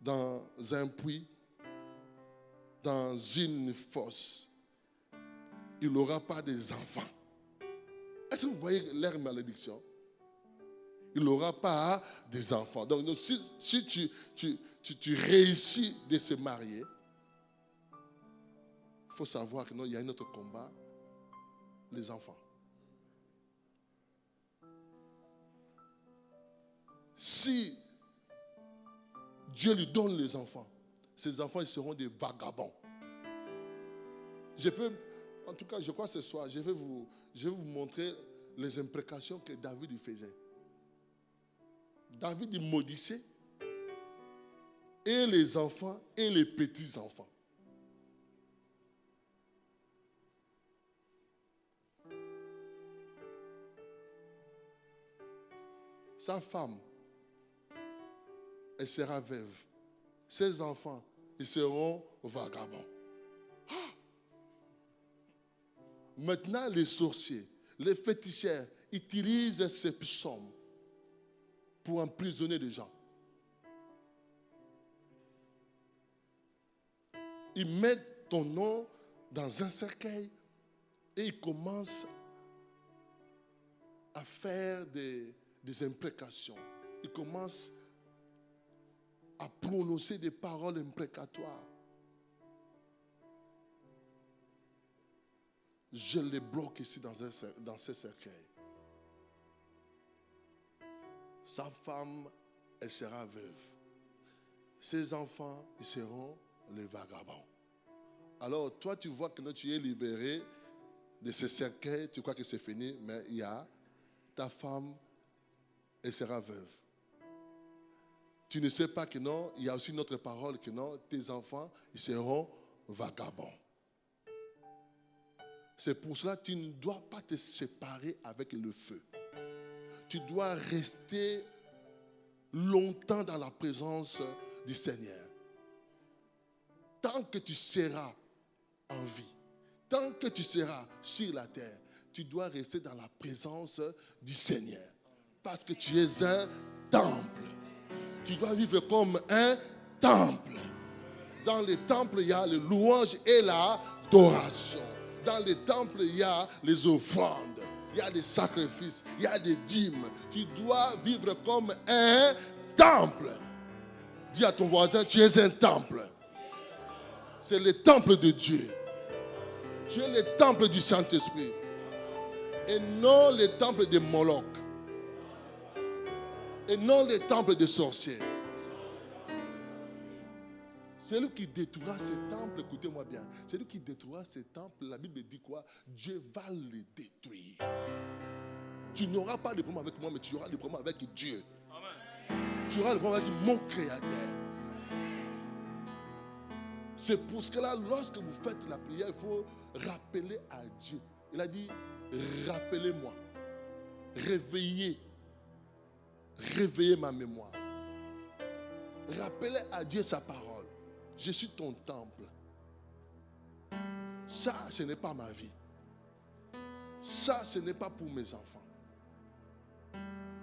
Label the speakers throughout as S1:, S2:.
S1: dans un puits, dans une fosse, il n'aura pas des enfants. Est-ce que vous voyez leur malédiction? Il n'aura pas des enfants. Donc si tu réussis de se marier, il faut savoir que non, il y a un autre combat, les enfants. Si Dieu lui donne les enfants, ces enfants ils seront des vagabonds. En tout cas, je crois que ce soir, je vais vous montrer les imprécations que David faisait. David il maudissait et les enfants et les petits-enfants. Sa femme, elle sera veuve. Ses enfants, ils seront vagabonds. Maintenant, les sorciers, les féticheurs utilisent ces psaumes pour emprisonner les gens. Ils mettent ton nom dans un cercueil et ils commencent à faire des imprécations. Ils commencent à prononcer des paroles imprécatoires. Je les bloque ici dans ce cercueil. Sa femme, elle sera veuve. Ses enfants, ils seront les vagabonds. Alors, toi, tu vois que quand tu es libéré de ce cercueil, tu crois que c'est fini, mais il y a ta femme, elle sera veuve. Tu ne sais pas que non, il y a aussi une autre parole que non, tes enfants, ils seront vagabonds. C'est pour cela que tu ne dois pas te séparer avec le feu. Tu dois rester longtemps dans la présence du Seigneur. Tant que tu seras en vie, tant que tu seras sur la terre, tu dois rester dans la présence du Seigneur. Parce que tu es un temple. Tu dois vivre comme un temple. Dans les temples, il y a le louange et l'adoration. Dans les temples, il y a les offrandes, il y a des sacrifices, il y a des dîmes. Tu dois vivre comme un temple. Dis à ton voisin, tu es un temple. C'est le temple de Dieu. Tu es le temple du Saint-Esprit. Et non le temple de Moloch. Et non le temple des sorciers. Celui qui détruira ces temples, écoutez-moi bien, celui qui détruira ces temples, la Bible dit quoi? Dieu va les détruire. Tu n'auras pas de problème avec moi, mais tu auras des problèmes avec Dieu. Amen. Tu auras des problèmes avec mon Créateur. C'est pour cela, lorsque vous faites la prière, il faut rappeler à Dieu. Il a dit, rappelez-moi, réveillez ma mémoire. Rappelez à Dieu sa parole. Je suis ton temple. Ça, ce n'est pas ma vie. Ça, ce n'est pas pour mes enfants.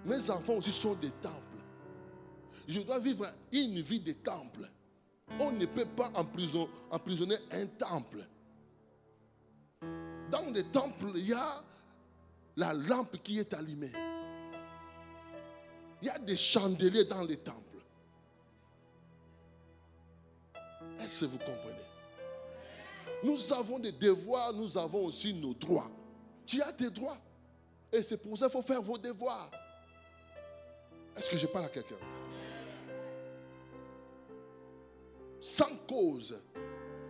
S1: Mes enfants aussi sont des temples. Je dois vivre une vie de temple. On ne peut pas emprisonner un temple. Dans les temples, il y a la lampe qui est allumée. Il y a des chandeliers dans les temples. Est-ce que vous comprenez? Nous avons des devoirs, nous avons aussi nos droits. Tu as tes droits. Et c'est pour ça qu'il faut faire vos devoirs. Est-ce que je parle à quelqu'un? Sans cause,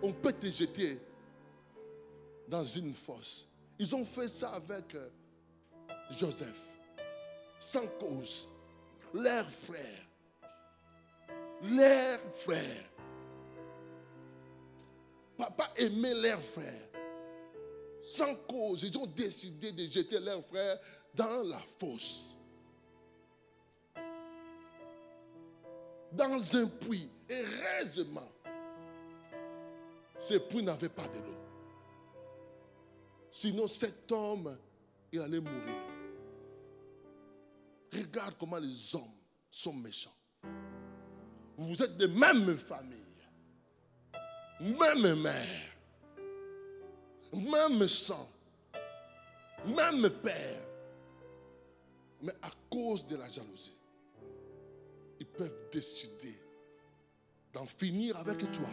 S1: on peut te jeter dans une fosse. Ils ont fait ça avec Joseph. Sans cause. Leurs frères. Papa aimait leurs frères. Sans cause, ils ont décidé de jeter leurs frères dans la fosse. Dans un puits. Et heureusement, ce puits n'avait pas de l'eau. Sinon, cet homme, il allait mourir. Regarde comment les hommes sont méchants. Vous êtes de même famille, même mère, même sang, même père. Mais à cause de la jalousie, ils peuvent décider d'en finir avec toi.